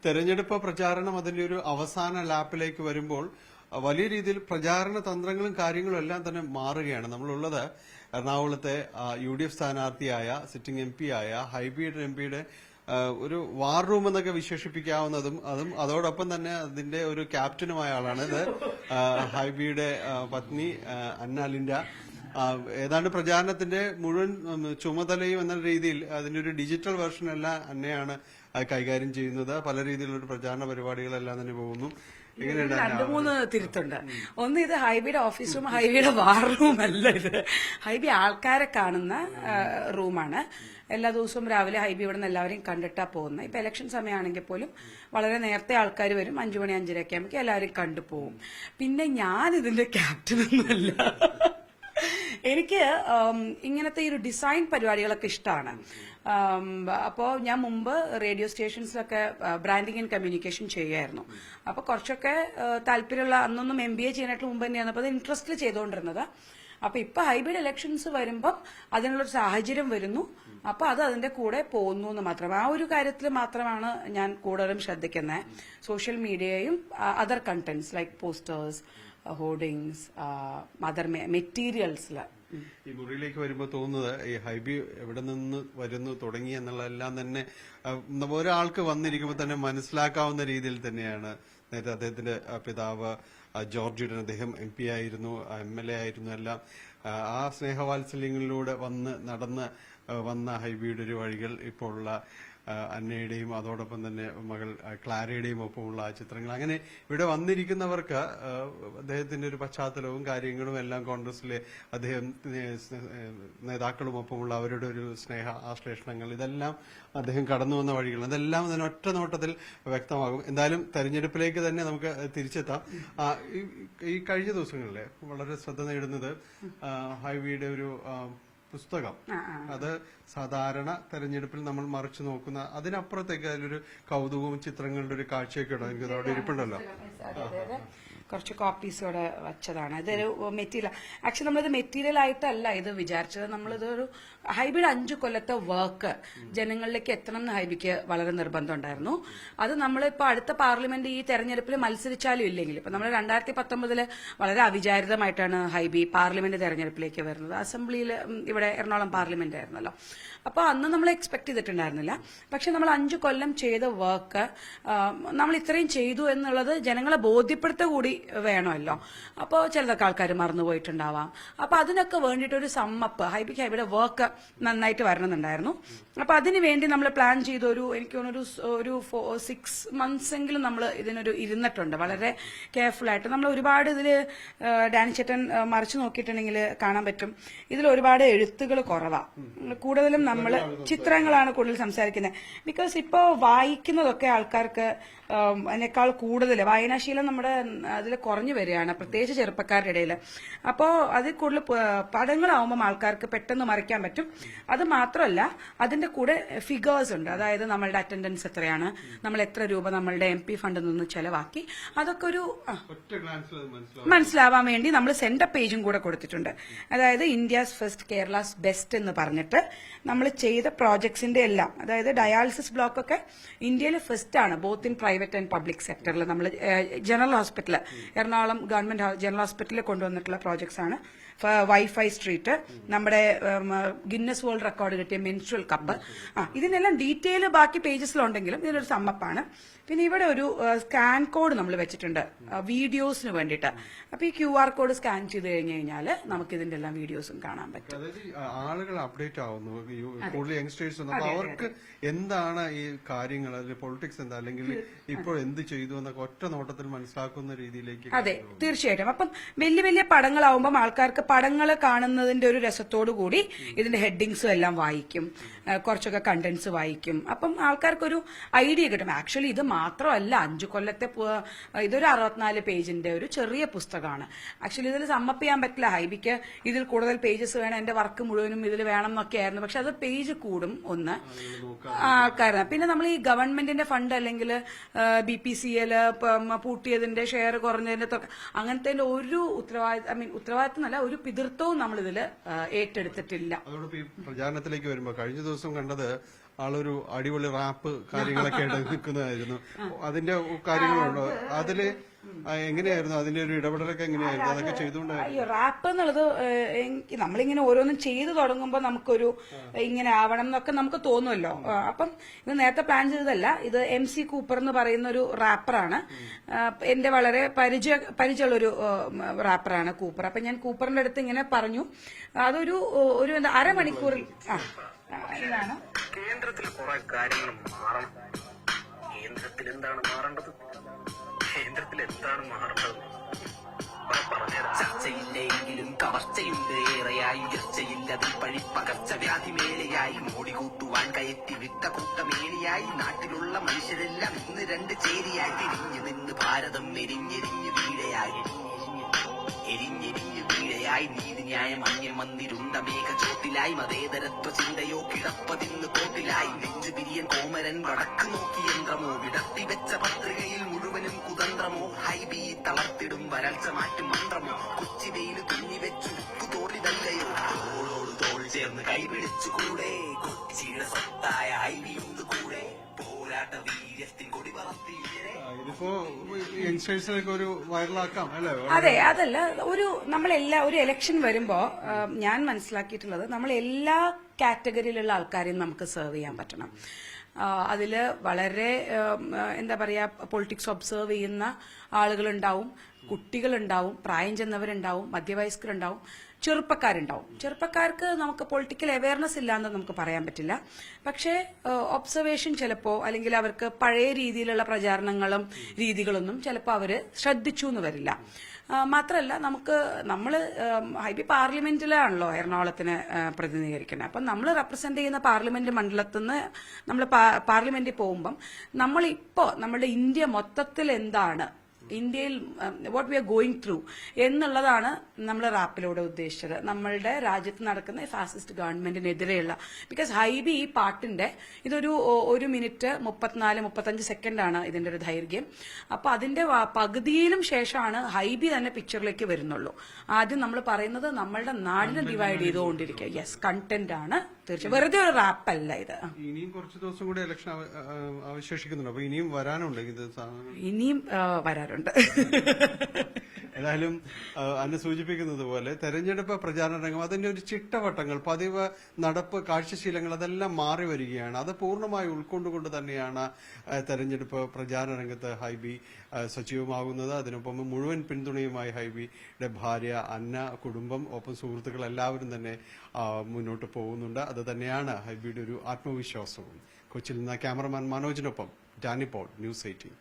തെരഞ്ഞെടുപ്പ് പ്രചാരണം അതിന്റെ ഒരു അവസാന ലാപ്പിലേക്ക് വരുമ്പോൾ വലിയ രീതിയിൽ പ്രചാരണ തന്ത്രങ്ങളും കാര്യങ്ങളും എല്ലാം തന്നെ മാറുകയാണ്. നമ്മളുള്ളത് എറണാകുളത്തെ UDF സ്ഥാനാർത്ഥിയായ സിറ്റിംഗ് MP ആയ ഹൈബിയുടെ MPയുടെ ഒരു വാർ റൂം എന്നൊക്കെ വിശേഷിപ്പിക്കാവുന്നതും അതോടൊപ്പം തന്നെ അതിന്റെ ഒരു ക്യാപ്റ്റനുമായ ആളാണ് ഇത്. ഹൈബിയുടെ പത്നി അന്ന ലിൻഡ ഏതാണ്ട് പ്രചാരണത്തിന്റെ മുഴുവൻ ചുമതലയും എന്ന രീതിയിൽ അതിന്റെ ഒരു ഡിജിറ്റൽ വെർഷൻ എല്ലാം അന്നയാണ് കൈകാര്യം ചെയ്യുന്നത്. പല രീതിയിലുള്ള പ്രചാരണ പരിപാടികളെല്ലാം തന്നെ പോകുന്നു. രണ്ടു മൂന്ന് തിരുത്തുണ്ട്. ഒന്ന്, ഇത് ഹൈബിയുടെ ഓഫീസ് റൂം, ഹൈബിയുടെ വാർ റൂം അല്ല. ഇത് ഹൈബി ആൾക്കാരെ കാണുന്ന റൂമാണ്. എല്ലാ ദിവസവും രാവിലെ ഹൈബി ഇവിടെ നിന്ന് എല്ലാവരെയും കണ്ടിട്ടാ പോകുന്നത്. ഇപ്പൊ ഇലക്ഷൻ സമയമാണെങ്കിൽ പോലും വളരെ നേരത്തെ ആൾക്കാർ വരും. 5 മണി 5:30 ഒക്കെ ആകുമ്പോൾ എല്ലാവരും കണ്ടുപോകും. പിന്നെ ഞാൻ ഇതിന്റെ ക്യാപ്റ്റനൊന്നുമല്ല. എനിക്ക് ഇങ്ങനത്തെ ഈ ഒരു ഡിസൈൻ പരിപാടികളൊക്കെ ഇഷ്ടമാണ്. അപ്പോൾ ഞാൻ മുമ്പ് റേഡിയോ സ്റ്റേഷൻസിലൊക്കെ ബ്രാൻഡിങ് ആൻഡ് കമ്മ്യൂണിക്കേഷൻ ചെയ്യുമായിരുന്നു. അപ്പോൾ കുറച്ചൊക്കെ താല്പര്യമുള്ള, അന്നൊന്നും MBA ചെയ്യാനായിട്ട് മുമ്പ് തന്നെയാണ് അപ്പോൾ അത് ഇൻട്രസ്റ്റിൽ ചെയ്തുകൊണ്ടിരുന്നത്. അപ്പൊ ഇപ്പൊ ഹൈബ്രിഡ് ഇലക്ഷൻസ് വരുമ്പം അതിനുള്ളൊരു സാഹചര്യം വരുന്നു. അപ്പൊ അത് അതിന്റെ കൂടെ പോകുന്നു എന്ന് മാത്രം. ആ ഒരു കാര്യത്തിൽ മാത്രമാണ് ഞാൻ കൂടുതലും ശ്രദ്ധിക്കുന്നത്. സോഷ്യൽ മീഡിയയും other contents like posters, hoardings, other മെറ്റീരിയൽസിൽ. ഈ മുറിയിലേക്ക് വരുമ്പോൾ തോന്നുന്നത് ഈ ഹൈബി എവിടെ നിന്ന് വരുന്നു തുടങ്ങി എന്നുള്ളതെല്ലാം തന്നെ ഒരാൾക്ക് വന്നിരിക്കുമ്പോൾ തന്നെ മനസ്സിലാക്കാവുന്ന രീതിയിൽ തന്നെയാണ്. നേരത്തെ അദ്ദേഹത്തിന്റെ പിതാവ് ജോർജ് അദ്ദേഹം MP ആയിരുന്നു, MLA ആയിരുന്നു. എല്ലാം ആ സ്നേഹവാത്സല്യങ്ങളിലൂടെ നടന്ന് വന്ന ഹൈബിയുടെ ഒരു വഴികൾ ഇപ്പോൾ ഉള്ള അന്നയുടെയും അതോടൊപ്പം തന്നെ മകൾ ക്ലാരയുടെയും ഒപ്പമുള്ള ആ ചിത്രങ്ങൾ, അങ്ങനെ ഇവിടെ വന്നിരിക്കുന്നവർക്ക് അദ്ദേഹത്തിന്റെ ഒരു പശ്ചാത്തലവും കാര്യങ്ങളും എല്ലാം കോൺഗ്രസിലെ അദ്ദേഹം നേതാക്കളും ഒപ്പമുള്ള അവരുടെ ഒരു സ്നേഹ ആശ്ലേഷണങ്ങൾ, ഇതെല്ലാം അദ്ദേഹം കടന്നു വന്ന വഴികൾ, അതെല്ലാം തന്നെ ഒറ്റ നോട്ടത്തിൽ വ്യക്തമാകും. എന്തായാലും തെരഞ്ഞെടുപ്പിലേക്ക് തന്നെ നമുക്ക് തിരിച്ചെത്താം. ഈ കഴിഞ്ഞ ദിവസങ്ങളിലെ വളരെ ശ്രദ്ധ നേടുന്നത് ഹൈബിയുടെ ഒരു പുസ്തകം, അത് സാധാരണ തെരഞ്ഞെടുപ്പിൽ നമ്മൾ മറിച്ചു നോക്കുന്ന അതിനപ്പുറത്തേക്ക് അതിലൊരു കൗതുകവും ചിത്രങ്ങളുടെ ഒരു കാഴ്ചയൊക്കെ ഉണ്ടോ? എനിക്ക് അവിടെ ഇരിപ്പുണ്ടല്ലോ. കുറച്ച് കോപ്പീസോടെ വെച്ചതാണ്. ഇതൊരു മെറ്റീരിയൽ, ആക്ച്വലി നമ്മളിത് മെറ്റീരിയൽ ആയിട്ടല്ല ഇത് വിചാരിച്ചത്. നമ്മളിതൊരു ഹൈബിയുടെ 5 കൊല്ലത്തെ വർക്ക് ജനങ്ങളിലേക്ക് എത്തണം എന്ന് ഹൈബിക്ക് വളരെ നിർബന്ധം ഉണ്ടായിരുന്നു. അത് നമ്മളിപ്പോ അടുത്ത പാർലമെന്റ് ഈ തെരഞ്ഞെടുപ്പിൽ മത്സരിച്ചാലും ഇല്ലെങ്കിലും, ഇപ്പൊ നമ്മൾ 2019 വളരെ അവിചാരിതമായിട്ടാണ് ഹൈബി പാർലമെന്റ് തെരഞ്ഞെടുപ്പിലേക്ക് വരുന്നത്. അസംബ്ലിയിൽ ഇവിടെ എറണാകുളം പാർലമെന്റ് ആയിരുന്നല്ലോ. അപ്പൊ അന്ന് നമ്മൾ എക്സ്പെക്ട് ചെയ്തിട്ടുണ്ടായിരുന്നില്ല. പക്ഷെ നമ്മൾ 5 കൊല്ലം ചെയ്ത വർക്ക് നമ്മൾ ഇത്രയും ചെയ്തു എന്നുള്ളത് ജനങ്ങളെ ബോധ്യപ്പെടുത്തുക കൂടി വേണമല്ലോ. അപ്പോൾ ചിലതൊക്കെ ആൾക്കാർ മറന്നുപോയിട്ടുണ്ടാവാം. അപ്പൊ അതിനൊക്കെ വേണ്ടിയിട്ടൊരു സമ്മപ്പ് ഹൈബിയുടെ വർക്ക് നന്നായിട്ട് വരണമെന്നുണ്ടായിരുന്നു. അപ്പൊ അതിനു വേണ്ടി നമ്മൾ പ്ലാൻ ചെയ്ത എനിക്ക് ഒരു 6 months എങ്കിലും നമ്മൾ ഇതിനൊരു ഇരുന്നിട്ടുണ്ട് വളരെ കെയർഫുൾ ആയിട്ട്. നമ്മൾ ഒരുപാട് ഇതില് ഡാനിച്ചേട്ടൻ മറിച്ചു നോക്കിയിട്ടുണ്ടെങ്കിൽ കാണാൻ പറ്റും, ഇതിൽ ഒരുപാട് എഴുത്തുകൾ കുറവാണ്. കൂടുതലും നമ്മൾ ചിത്രങ്ങളാണ് കൂടുതൽ സംസാരിക്കുന്നത്. ബിക്കോസ് ഇപ്പോൾ വായിക്കുന്നതൊക്കെ ആൾക്കാർക്ക് അതിനേക്കാൾ കൂടുതൽ വായനാശീലം നമ്മുടെ അതിൽ കുറഞ്ഞു വരികയാണ്, പ്രത്യേകിച്ച് ചെറുപ്പക്കാരുടെ ഇടയിൽ. അപ്പോൾ അതിൽ കൂടുതൽ പടങ്ങളാവുമ്പം ആൾക്കാർക്ക് പെട്ടെന്ന് മറിക്കാൻ പറ്റും. അത് മാത്രമല്ല, അതിന്റെ കൂടെ ഫിഗേഴ്സ് ഉണ്ട്. അതായത് നമ്മളുടെ അറ്റൻഡൻസ് എത്രയാണ്, നമ്മൾ എത്ര രൂപ നമ്മളുടെ MP ഫണ്ടിൽ നിന്ന് ചെലവാക്കി, അതൊക്കെ ഒരു മനസ്സിലാവാൻ വേണ്ടി നമ്മൾ സെന്റർ പേജും കൂടെ കൊടുത്തിട്ടുണ്ട്. അതായത് ഇന്ത്യാസ് ഫസ്റ്റ്, കേരളാസ് ബെസ്റ്റ് എന്ന് പറഞ്ഞിട്ട് നമ്മൾ ചെയ്ത പ്രോജക്ട്സിന്റെ എല്ലാം, അതായത് ഡയാലിസിസ് ബ്ലോക്ക് ഒക്കെ ഇന്ത്യയിൽ ഫസ്റ്റ് ആണ്, both in private and public സെക്ടറിൽ. നമ്മൾ general hospital, Ernakulam government general ഹോസ്പിറ്റലിൽ കൊണ്ടുവന്നിട്ടുള്ള പ്രോജക്ട്സ് ആണ്. വൈഫൈ സ്ട്രീറ്റ്, നമ്മുടെ ഗിന്നസ് വേൾഡ് റെക്കോർഡ് കിട്ടിയ മെൻസ്ട്രൽ കപ്പ്, ഇതിനെല്ലാം ഡീറ്റെയിൽ ബാക്കി പേജസിലുണ്ടെങ്കിലും ഇതിനൊരു സമ്മപ്പാണ്. പിന്നെ ഇവിടെ ഒരു സ്കാൻ കോഡ് നമ്മൾ വെച്ചിട്ടുണ്ട് വീഡിയോസിന് വേണ്ടിയിട്ട്. അപ്പൊ ഈ QR കോഡ് സ്കാൻ ചെയ്ത് കഴിഞ്ഞാൽ നമുക്ക് ഇതിന്റെ എല്ലാം വീഡിയോസും കാണാൻ പറ്റും. ആളുകൾ അപ്ഡേറ്റ് ആവുന്നു, കൂടുതൽ യങ്സ്റ്റേഴ്സ്, അവർക്ക് എന്താണ് ഈ കാര്യങ്ങൾ, അല്ലെങ്കിൽ പൊളിറ്റിക്സ് എന്താ, അല്ലെങ്കിൽ ഇപ്പോൾ എന്ത് ചെയ്തു എന്നൊക്കെ ഒറ്റ നോട്ടത്തിൽ മനസ്സിലാക്കുന്ന രീതിയിലേക്ക്. അതെ, തീർച്ചയായിട്ടും. അപ്പം വലിയ വലിയ പടങ്ങളാവുമ്പം ആൾക്കാർക്ക് പടങ്ങൾ കാണുന്നതിന്റെ ഒരു രസത്തോടു കൂടി ഇതിന്റെ ഹെഡിങ്സും എല്ലാം വായിക്കും, കുറച്ചൊക്കെ കണ്ടന്റ്സ് വായിക്കും. അപ്പം ആൾക്കാർക്കൊരു ഐഡിയ കിട്ടും. ആക്ച്വലി ഇത് മാത്രമല്ല, 5 കൊല്ലത്തെ ഇതൊരു 64 പേജിന്റെ ഒരു ചെറിയ പുസ്തകമാണ്. ആക്ച്വലി ഇതിൽ സമ്മപ്പ് ചെയ്യാൻ പറ്റില്ല. ഹൈബിക്ക് ഇതിൽ കൂടുതൽ പേജസ് വേണം, എന്റെ വർക്ക് മുഴുവനും ഇതിൽ വേണം എന്നൊക്കെ ആയിരുന്നു. പക്ഷെ അത് പേജ് കൂടും ഒന്ന് ആൾക്കാർ. പിന്നെ നമ്മൾ ഈ ഗവൺമെന്റിന്റെ ഫണ്ട് അല്ലെങ്കിൽ BPCL പൂട്ടിയതിന്റെ ഷെയർ കുറഞ്ഞതിന്റെ അങ്ങനത്തെ ഒരു ഉത്തരവാദിത്തം എന്നല്ല, ഒരു പിതൃത്വവും നമ്മൾ ഇതിൽ ഏറ്റെടുത്തിട്ടില്ല. അതോടൊപ്പം ഈ പ്രചാരണത്തിലേക്ക് വരുമ്പോൾ കഴിഞ്ഞ ദിവസം കണ്ടത് ആളൊരു അടിപൊളി റാപ്പ് കാര്യങ്ങളൊക്കെ ആയിട്ട് നിൽക്കുന്നതായിരുന്നു. അതിന്റെ കാര്യങ്ങളുണ്ടോ അതില്? എങ്ങനെയായിരുന്നു അതിന്റെ ഒരു ഇടപെടലൊക്കെ എങ്ങനെയായിരുന്നു? അതൊക്കെ ചെയ്തുകൊണ്ടായിരുന്നു. അയ്യോ, റാപ്പ് എന്നുള്ളത് നമ്മളിങ്ങനെ ഓരോന്നും ചെയ്തു തുടങ്ങുമ്പോൾ നമുക്കൊരു ഇങ്ങനെ ആവണം എന്നൊക്കെ നമുക്ക് തോന്നുമല്ലോ. അപ്പം ഇത് നേരത്തെ പ്ലാൻ ചെയ്തതല്ല. ഇത് MC കൂപ്പർ എന്ന് പറയുന്ന ഒരു റാപ്പറാണ്. എന്റെ വളരെ പരിചയമുള്ളൊരു റാപ്പറാണ് കൂപ്പർ. അപ്പൊ ഞാൻ കൂപ്പറിന്റെ അടുത്ത് ഇങ്ങനെ പറഞ്ഞു, അതൊരു അരമണിക്കൂറിൽ ഇതാണ്. കേന്ദ്രത്തിൽ കുറെ കാര്യങ്ങൾ മാറണം. കേന്ദ്രത്തിൽ എന്താണ് മാറേണ്ടത്? കേന്ദ്രത്തിൽ എന്താണ് മാറേണ്ടത്? ചർച്ചയില്ലെങ്കിലും കവർച്ചയുണ്ട് ഏറെയായി. ഉയർച്ചയില്ലതിൽ പകർച്ചവ്യാധി മേലെയായി. മോടി കൂട്ടുവാൻ കയറ്റി വിട്ട കൂട്ടമേനിയായി. നാട്ടിലുള്ള മനുഷ്യരെല്ലാം ഇന്ന് രണ്ട് ചേരിയായി. തിരിഞ്ഞു നിന്ന് ഭാരതം എരിഞ്ഞെരിഞ്ഞ് വീഴയായി. എരിഞ്ഞെരിഞ്ഞ് വീഴയായി. നീതിന്യായം അന്യം വന്നിരുണ്ട മേഘചോട്ടിലായി. മതേതരത്വ ചിന്തയോ കിടപ്പതിന്ന് തോട്ടിലായി. നെഞ്ചു പിരിയൻ കോമരൻ വടക്ക് നോക്കി യന്ത്രമോ. വിടർത്തി വെച്ച പത്രികയിൽ മുഴുവനും കുതന്ത്രമോ. ഹൈബി തളർത്തിടും വരൾച്ച മാറ്റും മന്ത്രമോ. കൊച്ചിവെയിൽ തുന്നിവെച്ചു തോളിതല്ലയോ. തോളോട് തോൾ ചേർന്ന് കൈപിടിച്ചുകൂടെ. കൊച്ചിയുടെ സ്വത്തായ ഹൈബിയുണ്ട് കൂടെ. പോരാട്ട വീര്യത്തിൻ കൊടി പറത്തിയില്ലേ. ഇതിപ്പോ യങ്സ്റ്റേഴ്സിനൊക്കെ ഒരു വൈറലാക്കാം അല്ലേ? അതെ, അതല്ല, ഒരു ഇലക്ഷൻ വരുമ്പോ ഞാൻ മനസ്സിലാക്കിയിട്ടുള്ളത് നമ്മൾ എല്ലാ കാറ്റഗറിയിലുള്ള ആൾക്കാരെയും നമുക്ക് സെർവ് ചെയ്യാൻ പറ്റണം. അതില് വളരെ എന്താ പറയാ, പൊളിറ്റിക്സ് ഒബ്സർവ് ചെയ്യുന്ന ആളുകളുണ്ടാവും, കുട്ടികളുണ്ടാവും, പ്രായം ചെന്നവരുണ്ടാവും, മധ്യവയസ്കരുണ്ടാവും, ചെറുപ്പക്കാരുണ്ടാവും. ചെറുപ്പക്കാർക്ക് നമുക്ക് പൊളിറ്റിക്കൽ അവയർനെസ് ഇല്ലാന്ന് നമുക്ക് പറയാൻ പറ്റില്ല. പക്ഷേ ഒബ്സർവേഷൻ ചിലപ്പോ, അല്ലെങ്കിൽ അവർക്ക് പഴയ രീതിയിലുള്ള പ്രചാരണങ്ങളും രീതികളൊന്നും ചിലപ്പോൾ അവര് ശ്രദ്ധിച്ചു എന്ന് വരില്ല. മാത്രമല്ല, നമ്മള് ഹൈബി പാർലമെന്റിലാണല്ലോ എറണാകുളത്തിന് പ്രതിനിധീകരിക്കുന്നത്. അപ്പം നമ്മൾ റെപ്രസെന്റ് ചെയ്യുന്ന പാർലമെന്റ് മണ്ഡലത്തിൽ നിന്ന് നമ്മൾ പാർലമെന്റിൽ പോകുമ്പം നമ്മളുടെ ഇന്ത്യ മൊത്തത്തിൽ എന്താണ്, ഇന്ത്യയിൽ what we are going through എന്നുള്ളതാണ് നമ്മൾ റാപ്പിലൂടെ ഉദ്ദേശിച്ചത്. നമ്മളുടെ രാജ്യത്ത് നടക്കുന്ന ഫാസിസ്റ്റ് ഗവൺമെന്റിനെതിരെയുള്ള, ബിക്കോസ് ഹൈബി ഈ പാട്ടിന്റെ ഇതൊരു 1 മിനിറ്റ് 34-35 സെക്കൻഡാണ് ഇതിന്റെ ഒരു ദൈർഘ്യം. അപ്പൊ അതിന്റെ പകുതിയിലും ശേഷമാണ് ഹൈബി തന്നെ പിക്ചറിലേക്ക് വരുന്നുള്ളൂ. ആദ്യം നമ്മൾ പറയുന്നത് നമ്മളുടെ നാടിനെ ഡിവൈഡ് ചെയ്തുകൊണ്ടിരിക്കുക. യെസ്, കണ്ടന്റ് ആണ് തീർച്ചയായും, വെറുതെ ഒരു റാപ്പല്ല ഇത്. ഇനിയും കുറച്ച് ദിവസം കൂടി ഇലക്ഷൻ അവശേഷിക്കുന്നുണ്ട്. അപ്പൊ ഇനിയും വരാനുണ്ട് ഇത്, ഇനിയും വരാറുണ്ട്. ഏതായാലും അന്ന് സൂചിപ്പിക്കുന്നത് പോലെ തെരഞ്ഞെടുപ്പ് പ്രചാരണ രംഗം, അതിന്റെ ഒരു ചിട്ടവട്ടങ്ങൾ, പതിവ് നടപ്പ്, കാഴ്ചശീലങ്ങൾ അതെല്ലാം മാറി വരികയാണ്. അത് പൂർണ്ണമായി ഉൾക്കൊണ്ടുകൊണ്ട് തന്നെയാണ് തെരഞ്ഞെടുപ്പ് പ്രചാരണ രംഗത്ത് ഹൈബി സജീവമാകുന്നത്. അതിനൊപ്പം മുഴുവൻ പിന്തുണയുമായി ഹൈബിയുടെ ഭാര്യ അന്ന, കുടുംബം, ഒപ്പം സുഹൃത്തുക്കൾ എല്ലാവരും തന്നെ മുന്നോട്ട് പോകുന്നുണ്ട്. അത് തന്നെയാണ് ഹൈബിയുടെ ഒരു ആത്മവിശ്വാസവും. കൊച്ചിയിൽ നിന്ന് ക്യാമറമാൻ മനോജിനൊപ്പം ഡാനി പോൾ, ന്യൂസ് 18.